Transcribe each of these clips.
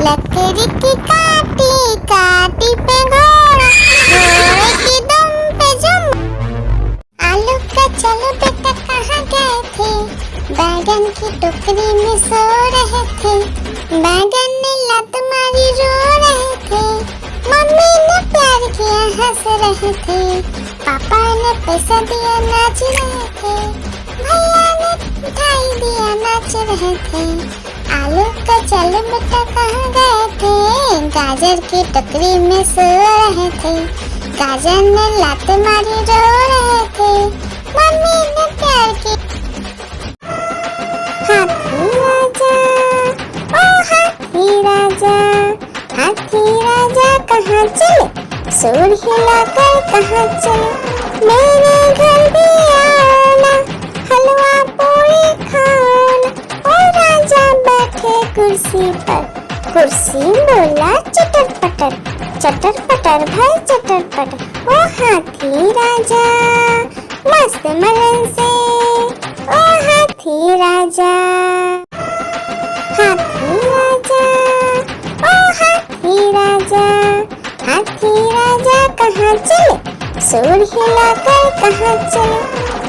लकड़ी की काटी काटी पे घोड़ा, घोड़े की दुम पे जुम। आलू का चलो बेटा कहाँ गए थे, बैगन की टोकरी में सो रहे थे। बैगन ने लात मारी रो रहे थे, मम्मी ने प्यार किया हंस रहे थे, पापा ने पैसा दिया नाच रहे थे, भैया ने मिठाई दिया नाच रहे थे। आलू का चलो बेटा कहाँ गए थे, गाजर की टोकरी में सो रहे थे। गाजर ने लात मारी रो रहे थे, मम्मी ने प्यार की। हाथी राजा ओ हाथी राजा, हाथी राजा कहाँ चले, सूर हिलाकर कहाँ चले। मेरे घर भी आना, हलवा पूरी खाना। ओ राजा बैठे कुर्सी पर, कुर्सी बोला चटर पटर, चटर पटर भाई चटर पटर। ओ हाथी राजा मस्त मलन से, ओ हाथी राजा। हाथी राजा ओ हाथी राजा, हाथी राजा कहाँ चले, सूर हिलाकर कहाँ चले।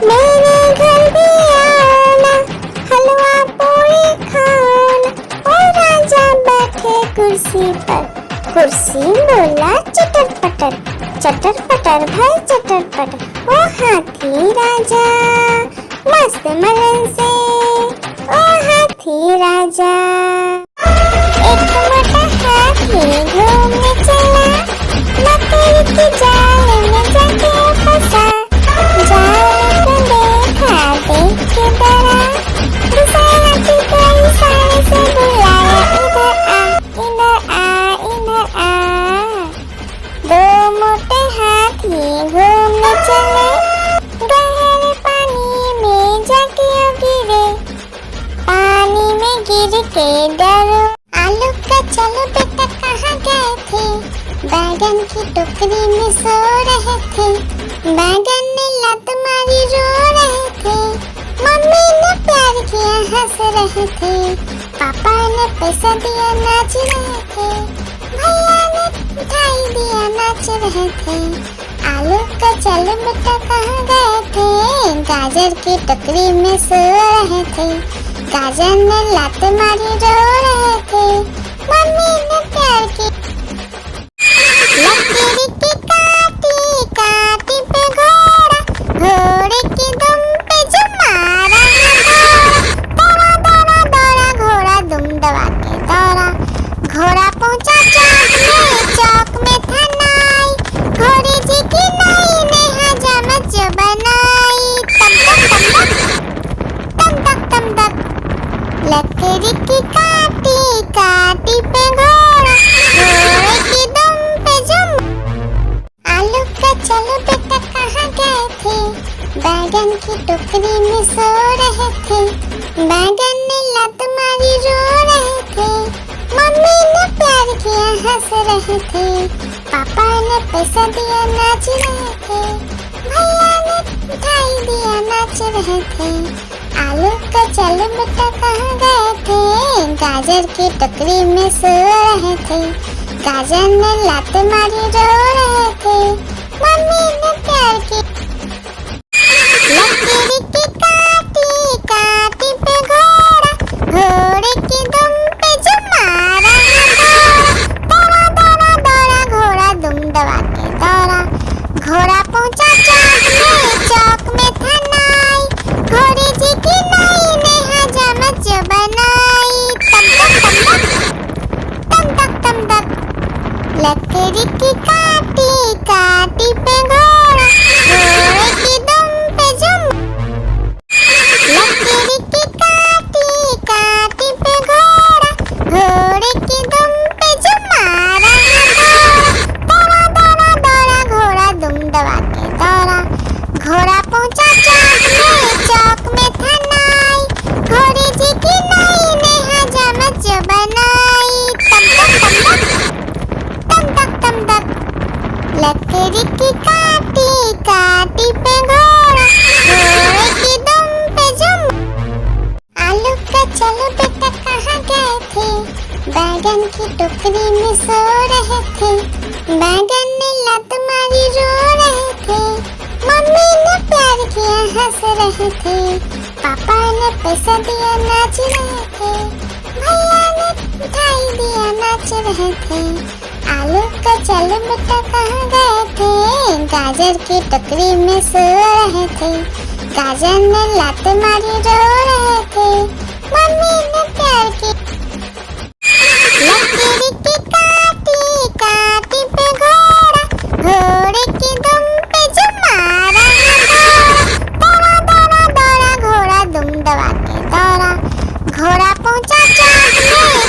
मेरे घर भी आना, हलवा पूरी खाना। ओ राजा बैठे कुर्सी पर, कुर्सी बोला चटर पटर, चटर पटर भाई चटर पटर। ओ हाथी राजा मस्त मलन से, ओ हाथी राजा। एक मोटा हाथी घूमने चला, लकड़ी की जाल में जाके फंसा। जाल को देखा देख के डरा, दूसरे हाथी को इशारे से बुलाया, इधर आ इधर आ इधर आ। दो मोटे हाथी घूमने चले, गहरे पानी में जाके गिरे, पानी में गिर के डरो। आलू का चलो बेटा कहाँ गए थे, बैगन की टोकरी में सो रहे थे। बैगन ने लात मारी रो रहे थे, मम्मी ने प्यार किया हंस रहे थे, पापा ने पैसा दिया नाच रहे थे, भैया ने मिठाई दिया नाच रहे थे। आलू का चलो बेटा कहाँ गए थे, गाजर की टोकरी में सो रहे थे। गाजर ने लात मारी रो रहे थे, मम्मी ने प्यार की। लकड़ी की काटी काटी पे घोड़ा, घोड़े की दुम पे जुम मारा घोड़ा। दौड़ा दौड़ा दौड़ा घोड़ा दुम दबा के दौड़ा, घोड़ा पहुंचा चौक में था नाई, घोड़े जी की नाई ने हजामत जो बनाई। तम तक तम तक लकड़ी की काटी काटी पे घोड़ा, घोड़े की दुम पे जुम। आलू का चलो बेटा कहाँ गए थे, बैगन की टोकरी में सो रहे थे। बैगन ने लात मारी रो रहे थे, मम्मी ने प्यार किया हंस रहे थे, पापा ने पैसा दिया नाच रहे थे, भैया ने मिठाई दिया नाच रहे थे। आलू का चलो बेटा कहाँ गए थे, गाजर की टोकरी में सो रहे थे। गाजर ने लात मारी रो रहे थे, मम्मी ने प्यार की। लकड़ी की काटी काटी पे घोड़ा, घोड़े की दुम पे जुम मारा घोड़ा। दौड़ा दौड़ा दौड़ा घोड़ा दुम दबा के दौड़ा, घोड़ा पहुंचा बैगन की टोकरी में सो रहे थे, बैगन ने लात मारी रो रहे थे, मम्मी ने प्यार किया हंस रहे थे, पापा ने पैसा दिया नाच रहे थे, भैया ने मिठाई दिया नाच रहे थे, आलू का चल बेटा कहाँ गए थे, गाजर की टोकरी में सो रहे थे, गाजर ने लात मारी रो रहे थे, मम्मी ने प्यार की लकीर की काटी काटी पे घोड़ा, घोड़े की दुम पे जो मारा दौड़ा दौड़ा दौड़ा घोड़ा दुम दबा के दौड़ा, घोड़ा पहुंचा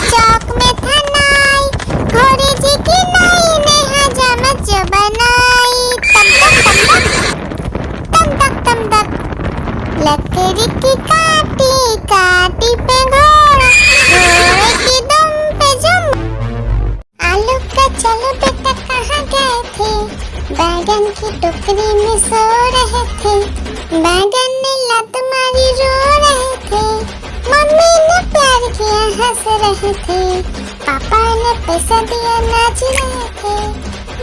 चौक में था नाई, घोड़े जी की नाई ने हजामत जो बनाई, तम तक तम तक लकीर की काटी काटी पे घोड़ा, घोड़े की दुम पे जो आलू का चलो बेटा कहाँ गए थे, बैगन की टोकरी में सो रहे थे, बैगन ने लात मारी रो रहे थे, मम्मी ने प्यार किया हंस रहे थे, पापा ने पैसा दिया नाच रहे थे,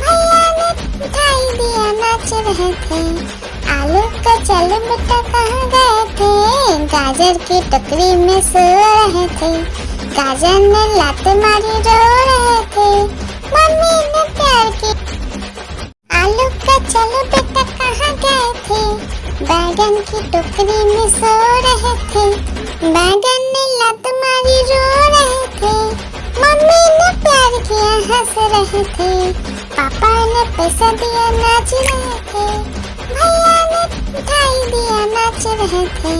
भैया ने मिठाई दिया नाच रहे थे, आलू का चलो बेटा कहाँ गए थे, गाजर की टोकरी में सो रहे थे, गाजर ने लात मारी रो रहे थे, मम्मी ने प्यार की आलू का चलो बेटा कहाँ गए थे, बैगन की टोकरी में सो रहे थे, बैगन ने लात मारी रो रहे थे, मम्मी ने प्यार किया हंस रहे थे, पापा ने पैसा दिया नाच रहे थे, भैया ने मिठाई दिया नाच रहे थे,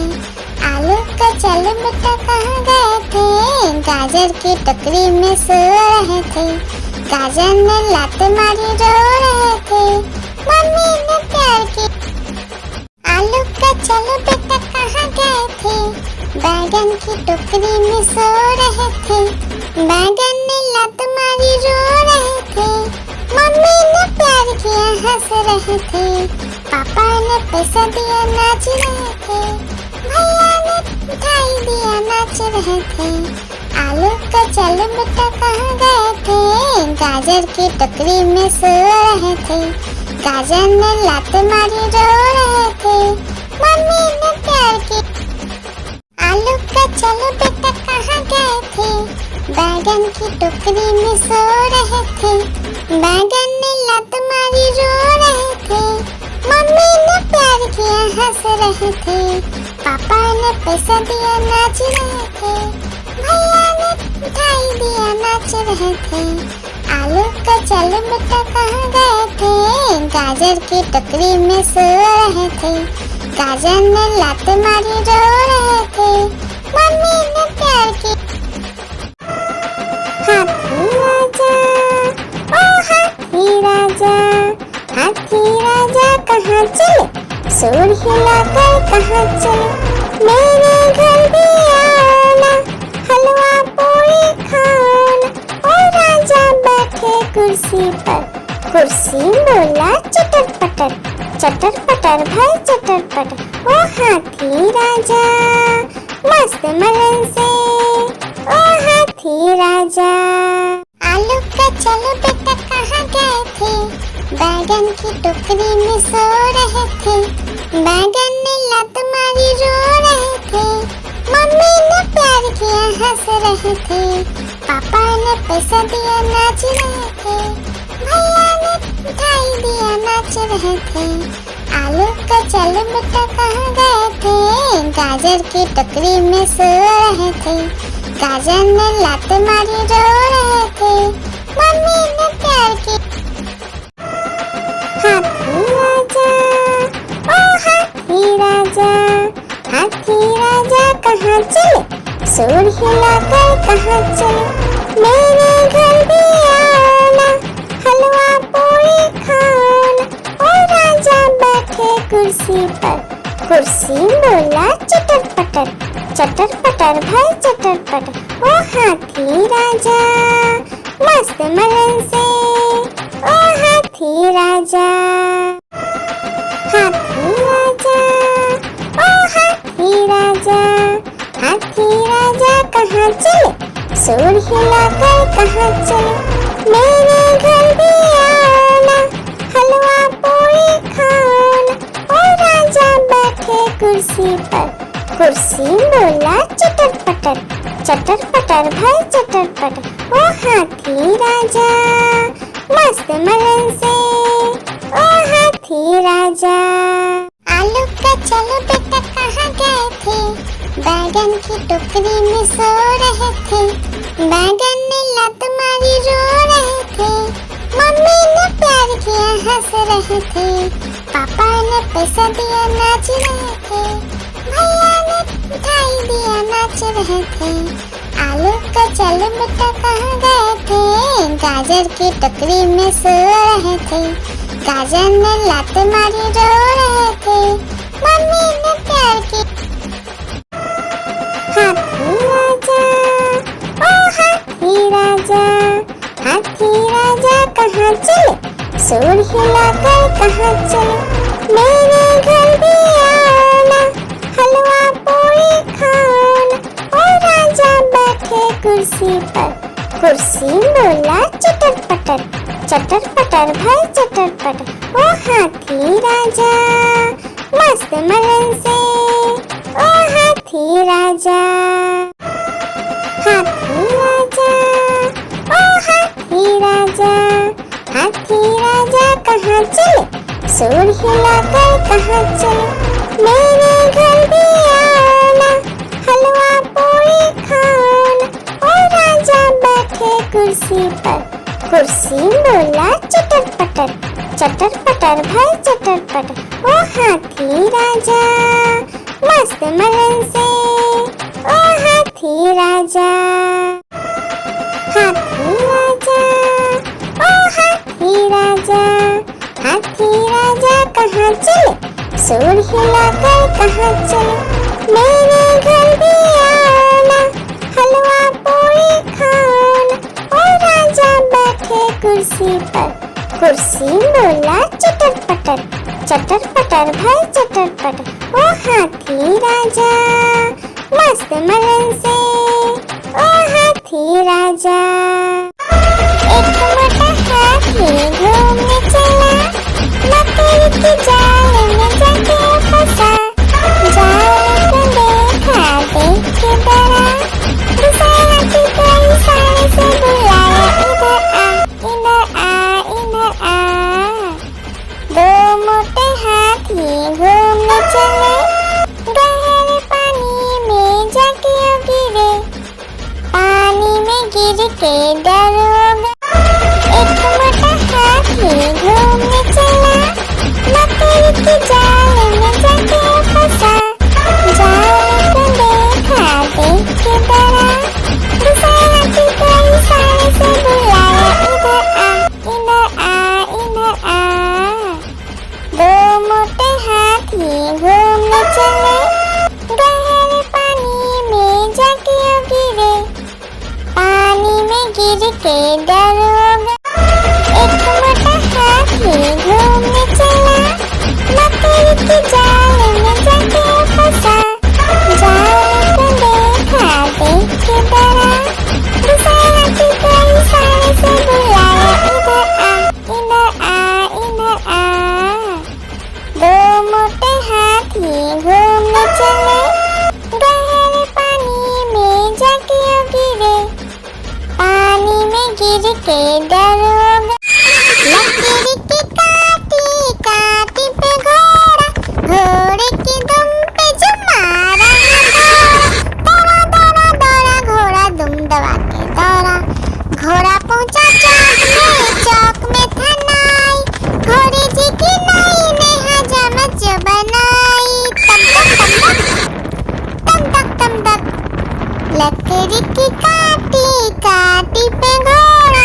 आलू का चलो बेटा कहाँ गए थे, गाजर की टोकरी में सो रहे थे, गाजर ने लात मारी रो रहे थे, मम्मी ने प्यार की आलू का चलो बेटा कहाँ गए थे, बैगन की टोकरी में सो रहे थे, बैगन ने लात मारी रो रहे थे, मम्मी ने प्यार किया हंस रहे थे, पापा ने पैसा दिया नाच रहे थे, भैया ने मिठाई दिया नाच रहे थे, आलू का चलो बेटा कहाँ गए थे, गाजर की टोकरी में सो रहे थे, गाजर ने लात मारी रो रहे थे, मम्मी ने प्यार की आलू का चलो बेटा कहाँ गए थे, बैगन की टोकरी में सो रहे थे, बैगन ने लात मारी रो रहे थे, मम्मी ने प्यार किया हंस रहे थे, पापा ने पैसा दिया नाच रहे थे, भैया ने मिठाई दिया नाच रहे थे, आलू का चलो बेटा कहाँ गए थे, गाजर की टोकरी में सो रहे थे, गाजर ने लात मारी रो रहे थे, मम्मी ने प्यार की हाथी राजा ओ हाथी राजा, हाथी राजा कहाँ चले, सूर हिलाकर कहाँ चले, मेरे घर भी आना, हलवा पूरी खाना, ओ राजा बैठे कुर्सी पर, कुर्सी बोला चटर पटर भाई चटर पटर, ओ हाथी राजा मस्त मलन से, ओ हाथी राजा आलू का चलो बेटा कहाँ गए थे, बैगन की टोकरी में सो रहे थे, बैगन ने लात मारी रो रहे थे, मम्मी ने प्यार किया हंस रहे थे, पापा ने पैसा दिया नाच रहे थे, भैया ने मिठाई दिया नाच रहे थे, आलू का चलो बेटा कहाँ गए थे, गाजर की टोकरी में सो रहे थे, गाजर ने लात मारी रो रहे थे, मम्मी ने प्यार की हाथी राजा ओ हाथी राजा, हाथी राजा कहाँ चले, सूर हिलाकर कहाँ चले, मेरे घर भी आना, हलवा पूरी खाना, ओ राजा बैठे कुर्सी पर, कुर्सी बोला चटर पटर भाई चटर पटर, ओ हाथी राजा मस्त मलन से, ओ हाथी राजा हाथी राजा ओ हाथी राजा, हाथी राजा कहाँ चले, सूर हिलाकर कहाँ चले, मेरे घर भी आना, हलवा पूरी खाना। ओ राजा बैठे कुर्सी पर, कुर्सी बोला चटर पटर, चटर पटर भाई चटर पटर। ओ हाथी राजा मस्त मलन से, ओ हाथी राजा। आलू का चलो बेटा कहाँ गए थे, बैगन की टोकरी में सो रहे थे, बैगन ने लत मारी रो रहे थे, मम्मी ने प्यार किया हंस रहे थे, पापा ने पैसा दिया नाच रहे थे, भैया ने मिठाई दिया नाच रहे थे। आलू का चलो बेटा कहाँ गए थे, गाजर की टोकरी में सो रहे थे, गाजर ने लात मारी रो रहे थे, मम्मी ने प्यार की। हाथी राजा ओ हाथी राजा, हाथी राजा कहाँ चले, सूर हिलाकर कहाँ चले, मेरे घर भी आना, हलवा पूरी खाना। ओ राजा बैठे कुर्सी पर, कुर्सी बोला चटर पटर, चटर पटर भाई चटर पटर। ओ हाथी राजा मस्त मलन से, ओ हाथी राजा। हाथी राजा ओ हाथी राजा, हाथी राजा कहाँ चले, सूर हिलाकर कहाँ चले, मेरे घर भी आना, हलवा पूरी खाना। ओ राजा बैठे कुर्सी पर, कुर्सी बोला चटर पटर, चटर पटर भाई चटर पटर। ओ हाथी राजा मस्त मलन से, ओ हाथी राजा। हाथी राजा ओ हाथी राजा, हाथी राजा कहाँ चले, सूर हिलाकर कहाँ चले, मेरे घर भी आना, हलवा पूरी खाना। ओ राजा बैठे कुर्सी पर, कुर्सी बोला चटर पटर, चटर पटर भाई चटर पटर। ओ हाथी राजा मस्त मलन से, ओ हाथी राजा। एक मोटा हाथी घूमने चला, मकड़ी के जाल में जाके फंसा, जाल को देखा देख के डरा, दूसरा हाथी को इशारे से बुलाया, इधर आ इधर आ। दो मोटे हाथी घूमने चले, गहरे पानी में जाके गिरे, पानी में गिर के डर हो गया। एक मोटा हाथी घूमने चला, मकड़ी के जाल में जाके फंसा, जाल को देखा देख के डरा, दूसरा हाथी को इशारे से बुलाया, इधर आ इधर आ। दो मोटे हाथी घूमने चले, गहरे पानी में जाके गिरे, पानी में गिर के डर हो गया। एक मोटा हाथी घूमने चला, मकड़ी के जाल में जाके फंसा, जाल को देखा देख के डरा, दूसरा हाथी को इशारे से बुलाया, इधर आ इधर आ। दो मोटे हाथी घूमने चले, गहरे पानी में जाके गिरे, पानी में गिर के डर हो गया। लकड़ी की काटी काटी पे घोड़ा, घोड़े की दुम पे जो मारा दौड़ा दौड़ा दौड़ा घोड़ा दुम दबा के दौड़ा, घोड़ा पहुंचा चौक में था नाई, घोड़े जी की नाई ने हजामत जो बनाई, तम तक तम तक। लकड़ी की काटी काटी पे घोड़ा,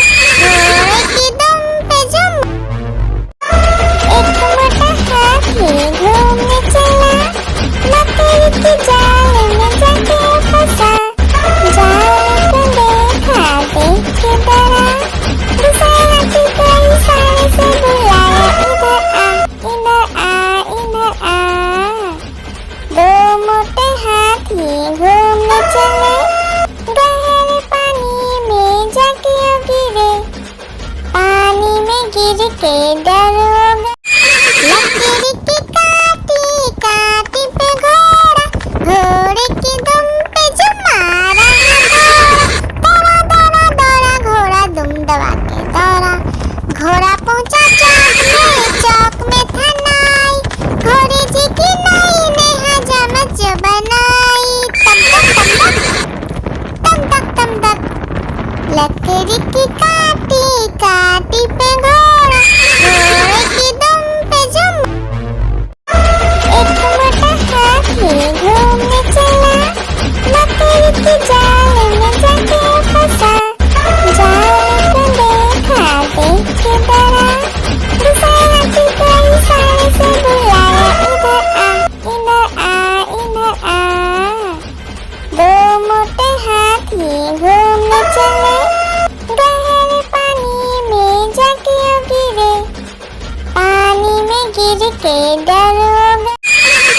डरोगे।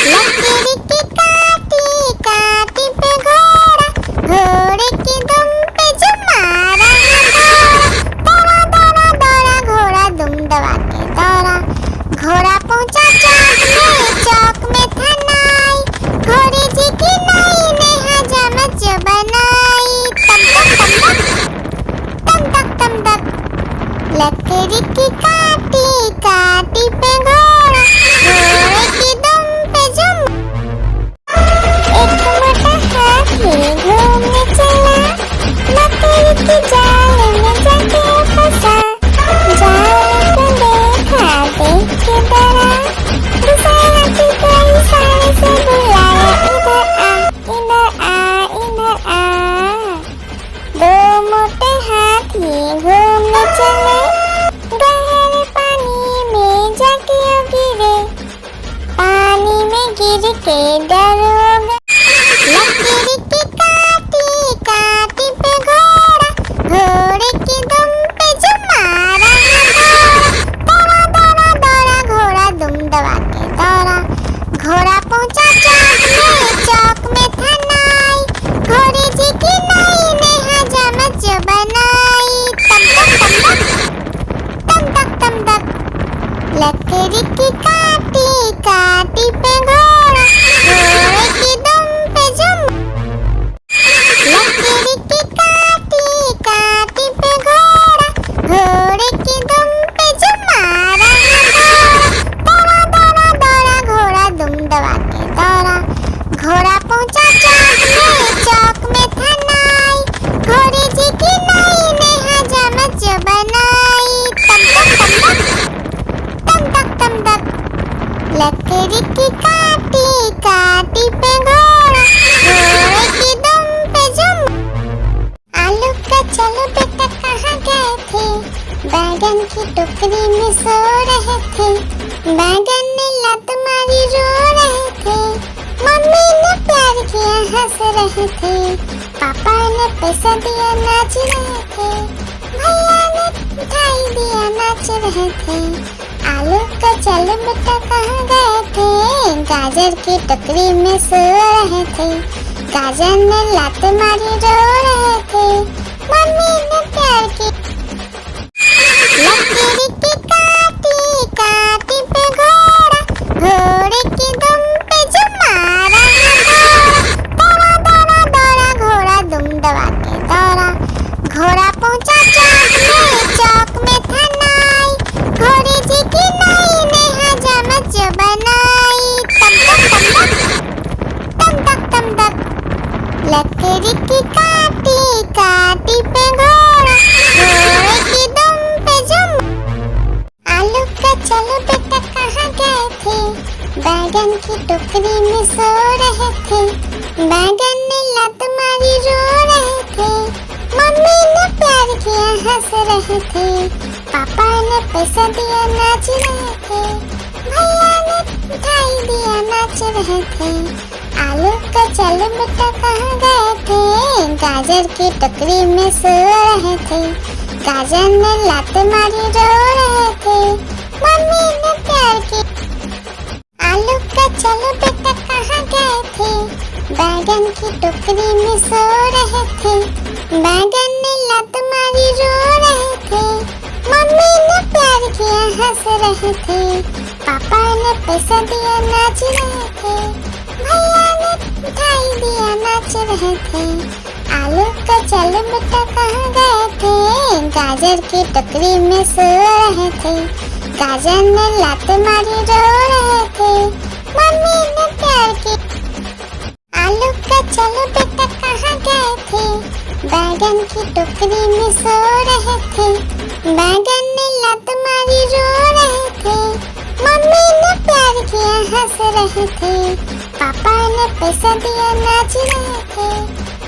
लकड़ी की काटी काटी पे घोड़ा, घोड़े की दुम पे जो मारा दौड़ा दौड़ा दौड़ा घोड़ा दुम दबा के दौड़ा। घोड़ा पहुंचा चौक में था नाई, घोड़े जी की नाई ने हजामत जो बनाई। तम तक तम तक लकड़ी की काटी काटी पे घोड़ा, घोड़े की दुम पे जो एक मोटा हाथी घूमने चला, लकड़ी की जाल में जाके फंसा। जाल को देखा देख के डरा, दूसरे हाथी को इशारे से बुलाया, इधर आ इधर आ इधर आ। दो मोटे हाथी घूमने चले, गहरे पानी में जाके गिरे, पानी में गिर के डरोगे। लकड़ी की काटी काटी पे घोड़ा, घोड़े की दुम पे जो मारा दौड़ा दौड़ा दौड़ा घोड़ा दुम दबा के दौड़ा। घोड़ा पहुंचा चौक में था नाई, घोड़े जी की नाई ने हजामत जो बनाई। तम तक लकड़ी की काटी काटी पे घोड़ा, घोड़े की दुम पे जो लकड़ी की काटी काटी पे घोड़ा, घोड़े की दुम पे जो मारा दौड़ा दौड़ा दौड़ा घोड़ा दुम दबा के दौड़ा। घोड़ा पहुंचा चौक में था नाई, घोड़े जी की नाई ने हजामत जो बनाई। तम तक लकड़ी की काटी काटी पे घोड़ा, घोड़े की दुम पे जो आलू का चलो बेटा कहाँ गए थे, बैगन की टोकरी में सो रहे थे। बैगन ने लत मारी रो रहे थे, मम्मी ने प्यार किया हंस रहे थे, पापा ने पैसा दिया नाच रहे थे, भैया ने मिठाई दिया नाच रहे थे। आलू का चलो बेटा कहाँ गए थे, गाजर की टोकरी में सो रहे थे। गाजर ने लात मारी रो रहे थे, मम्मी ने प्यार की। लकड़ी की काटी काटी पे घोड़ा, घोड़े की दुम पे जो मारा दौड़ा दौड़ा दौड़ा घोड़ा दुम दबा के दौड़ा। घोड़ा पहुंचा चौक में था नाई, घोड़े जी की नाई ने हजामत जो बनाई। तम तक लकड़ी की काटी काटी पे घोड़ा, घोड़े की दुम पे जो आलू का चलो बेटा कहाँ गए थे, बैगन की टोकरी में सो रहे थे। बैगन ने लत मारी रो रहे थे, मम्मी ने प्यार किया हंस रहे थे, पापा ने पैसा दिया नाच रहे थे, भैया ने मिठाई दिया नाच रहे थे। आलू का चलो बेटा कहाँ गए थे, गाजर की टोकरी में सो रहे थे। गाजर ने लात मारी रो रहे थे, मम्मी ने प्यार की। आलू का चलो बेटा कहाँ गए थे, बैगन की टोकरी में सो रहे थे। बैगन ने लत मारी रो रहे थे, मम्मी ने प्यार किया हंस रहे थे, पापा ने पैसा दिया नाच रहे थे, भैया ने मिठाई दिया नाच रहे थे। आलू का चलो बेटा कहाँ गए थे, गाजर की टोकरी में सो रहे थे। गाजर ने लात मारी रो रहे थे, मम्मी ने प्यार की। आलू का चलो बेटा कहाँ गए थे, बैगन की टोकरी में सो रहे थे। बैगन ने लत मारी रो रहे थे, मम्मी ने प्यार किया हंस रहे थे, पापा ने पैसा दिया नाच रहे थे,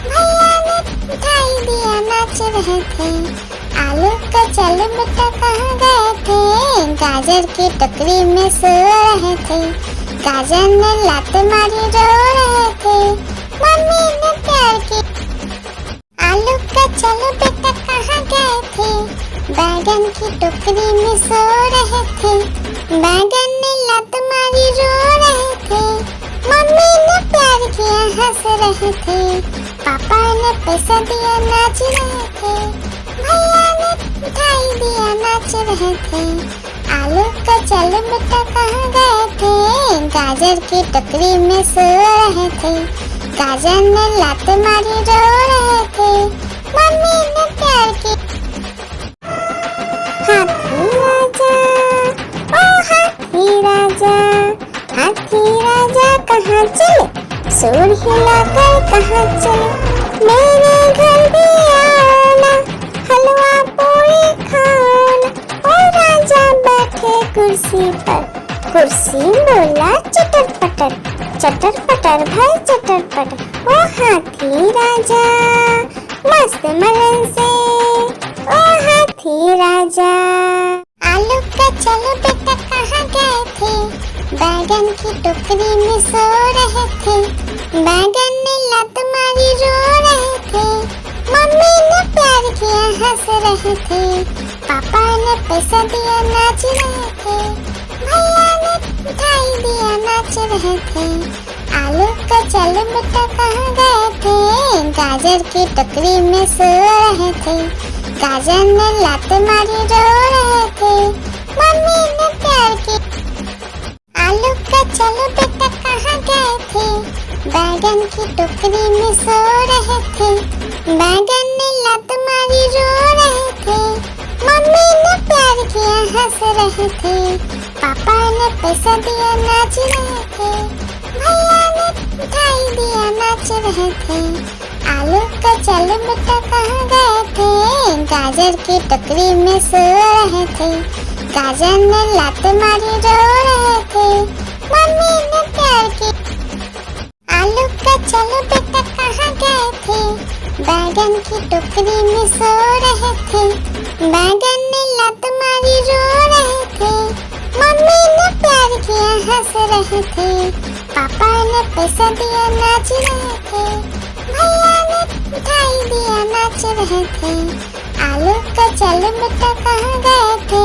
भैया ने मिठाई दिया नाच रहे थे। आलू का चलो बेटा कहाँ गए थे, गाजर की टोकरी में सो रहे थे। गाजर ने लात मारी रो रहे थे, मम्मी ने प्यार की। आलू का चलो बेटा कहाँ गए थे, बैगन की टोकरी में सो रहे थे। बैगन ने लात मारी रो रहे थे, मम्मी ने प्यार किया हंस रहे थे, पापा ने पैसा दिया नाच रहे थे, भैया ने मिठाई दिया नाच रहे थे। आलू का चल बेटा कहाँ गए थे, गाजर की टोकरी में सो रहे थे, गाजर ने लात मारी रो रहे थे, मम्मी ने प्यार की। हाथी राजा, ओ हाथी राजा, हाथी राजा कहाँ चले, सूंड हिलाकर कहाँ चले, मेरे घर भी आना, हलवा पूरी खाना। ओ राजा बैठे कुर्सी पर, कुर्सी बोला चटर पटर भाई चटर पटर। ओ हाथी राजा मस्त मलन से, ओ हाथी राजा। आलू का चलो बेटा कहाँ गए थे, बैगन की टोकरी में सो रहे थे, बैगन ने लात मारी रो रहे थे, मम्मी ने प्यार किया हंस रहे थे, पापा ने पैसा दिया नाच रहे थे, भैया ने मिठाई दिया नाच रहे थे। आलू का चलो बेटा कहाँ गए थे, गाजर की टोकरी में सो रहे थे, गाजर ने लात मारी रो रहे थे, मम्मी ने प्यार की। आलू का चलो बेटा कहाँ गए थे, बैगन की टोकरी में सो रहे थे, बैगन ने लात मारी रो रहे थे, मम्मी ने प्यार किया हंस रहे थे, पापा ने पैसा दिया नाच रहे थे, भैया ने मिठाई दिया नाच रहे थे। आलू का चलो बेटा कहाँ गए थे, गाजर की टोकरी में सो रहे थे, गाजर ने लात मारी रो रहे थे, मम्मी ने प्यार की। आलू का चलो बेटा कहाँ गए थे, बैगन की टोकरी में सो रहे थे, बैगन ने लात मारी रो रहे थे, मम्मी ने प्यार किया हंस रहे थे, पापा ने पैसा दिया नाच रहे थे, भैया ने मिठाई दिया नाच रहे थे। आलू का चलो बेटा कहाँ गए थे,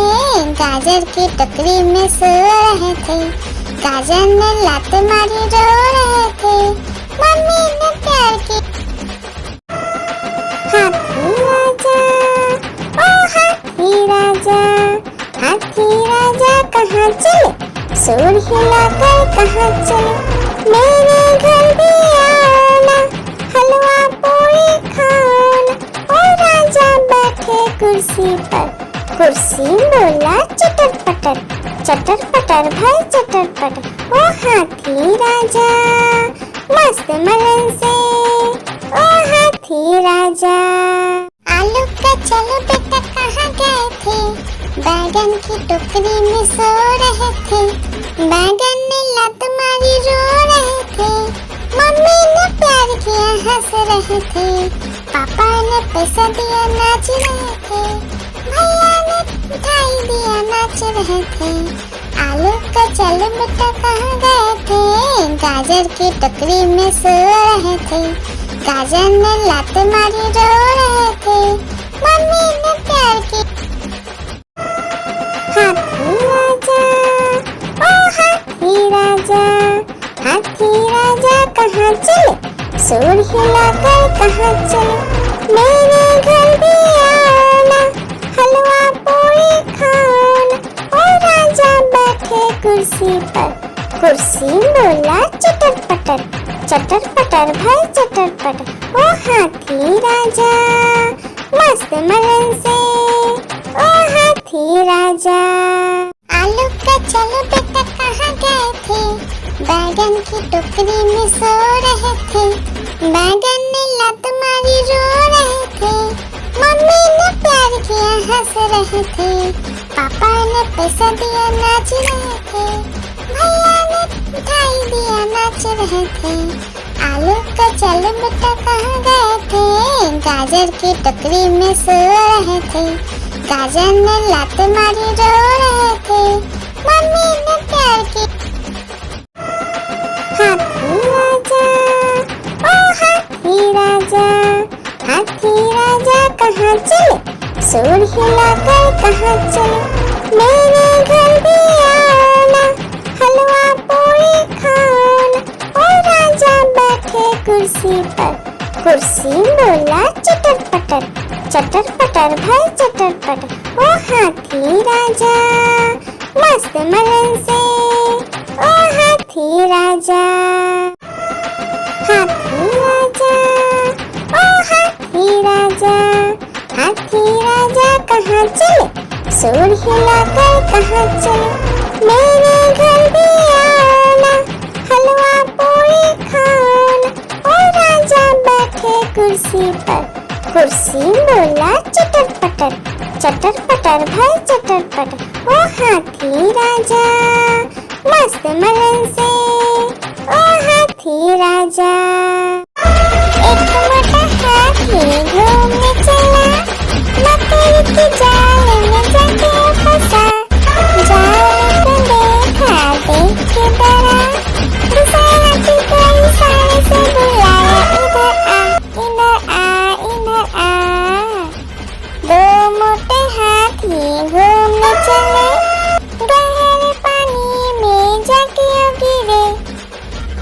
गाजर की टोकरी में सो रहे थे, गाजर ने लात मारी रो रहे थे, मम्मी ने प्यार की। हाथी राजा, ओ हाथी राजा, हाथी राजा कहाँ चले, सूंड हिलाकर कहाँ चले, मेरे घर भी आना, हलवा पूरी खाना। ओ राजा बैठे कुर्सी पर, कुर्सी बोला चटर पटर भाई चटर पटर। ओ हाथी राजा मस्त मलन से, ओ हाथी राजा। आलू का चलो बेटा कहाँ गए थे, बैगन की टोकरी में सो रहे थे, बैगन ने लात मारी रो रहे थे, मम्मी ने प्यार किया हंस रहे थे, पापा ने पैसा दिया नाच रहे थे, भैया ने मिठाई दिया नाच रहे थे। आलू का चलो बेटा कहाँ गए थे, गाजर की टोकरी में सो रहे थे, गाजर ने लात मारी रो रहे थे, मम्मी ने प्यार की। हाथी राजा, ओ हाथी राजा, हाथी राजा कहाँ चले, सूंड हिलाकर कहाँ चले, मेरे घर भी आना, हलवा पूरी खाना। ओ राजा बैठे कुर्सी पर, कुर्सी बोला चटर पटर भाई चटर पटर। ओ हाथी राजा मस्त मलन से, ओ हाथी राजा। आलू का चलो बेटा कहाँ गए थे, बैगन की टोकरी में सो रहे थे, बैगन ने लात मारी रो रहे थे, मम्मी ने प्यार किया हंस रहे थे, पापा ने पैसा दिया नाच रहे थे, भैया ने मिठाई दिया नाच रहे थे। आलू का चलो बेटा कहाँ गए थे, गाजर की टोकरी में सो रहे थे, गाजर ने लात मारी रो रहे थे, मम्मी ने प्यार की। हाथी राजा, ओ हाथी राजा, हाथी राजा कहाँ चले, सूंड हिलाकर कहाँ चले, मेरे घर भी आ हलवा पूरी खाओ ना। ओ राजा बैठे कुर्सी पर, कुर्सी बोला चटर पटर, चटर पटर भाई चटर पटर। ओ हाथी राजा मस्त मलन से, ओ हाथी राजा, हाथी राजा, ओ हाथी राजा, हाथी राजा कहाँ चले, सूर हिलाकर कहाँ चले। मेरे घर भी आओ ना, हलवा पूरी खाओ ना। ओ राजा बैठे कुर्सी पर, कुर्सी बोला चटर पटर, चटर पटर भाई चटर पटर। ओ हाथी राजा मस्त मलन से, ओ हाथी राजा। एक मोटा हाथी घूमने चला, मकड़ी के जाल में जाके फंसा। जाल को देखा देख के डरा, दूसरा हाथी को इशारे से बुलाया, इधर आ, इधर आ, इधर आ। दो मोटे हाथी घूमने चले, गहरे पानी में जाके गिरे,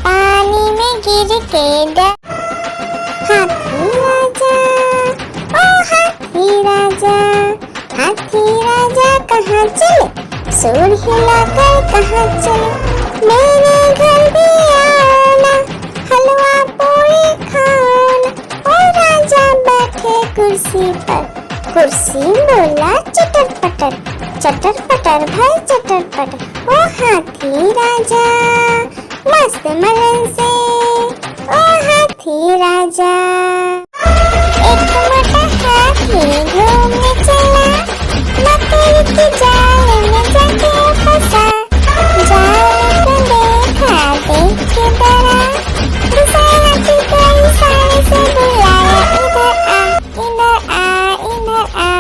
पानी में गिर के डर। हाथी राजा, ओ हाथी राजा, हाथी राजा कहाँ चले, सूर हिलाकर कहाँ चले। मेरे घर भी आओ ना, हलवा पूरी खाओ ना। ओ राजा बैठे कुर्सी पर, कुर्सी बोला चटर पटर, चटर पटर भाई चटर पटर। ओ हाथी राजा मस्त मलन से, ओ हाथी राजा। एक मोटा हाथी घूमने चला, मकड़ी के जाल में जाके फंसा। जाल को देखा देख के डरा, दूसरा हाथी को इशारे से बुलाया, इधर आ, इधर आ, इधर आ।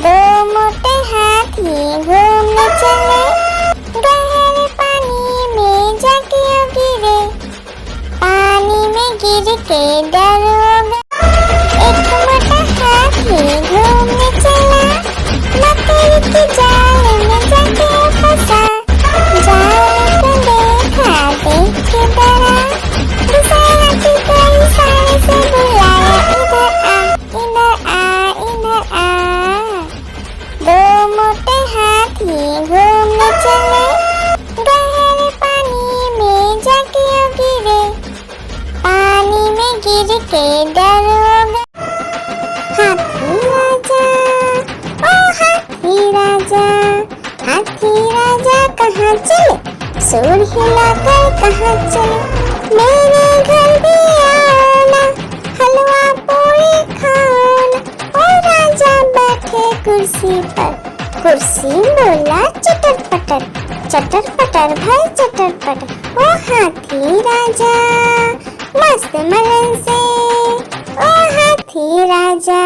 दो मोटे हाथी घूमने चले, गहरे पानी में जाके गिरे, पानी में गिर के डर हो गए। एक मोटा हाथी घूमने चला, मकड़ी के जाल में जाके फंसा। जाल को देखा देख के डरा, दूसरा हाथी को इशारे से बुलाया, इधर आ, इधर आ, इधर आ। दो मोटे हाथी घूमने चले, गहरे पानी में जाके गिरे, पानी में गिर के डर हो गए। हाथी राजा, ओ हाथी राजा, हाथी राजा कहाँ चले, सूर हिलाकर कहाँ चले। मेरे घर भी आओ ना, हलवा पूरी खाओ ना। ओ राजा बैठे कुर्सी पर, कुर्सी बोला चटर पटर, चटर पटर भाई चटर पटर। ओ हाथी राजा मस्त मलन से, ओ हाथी राजा।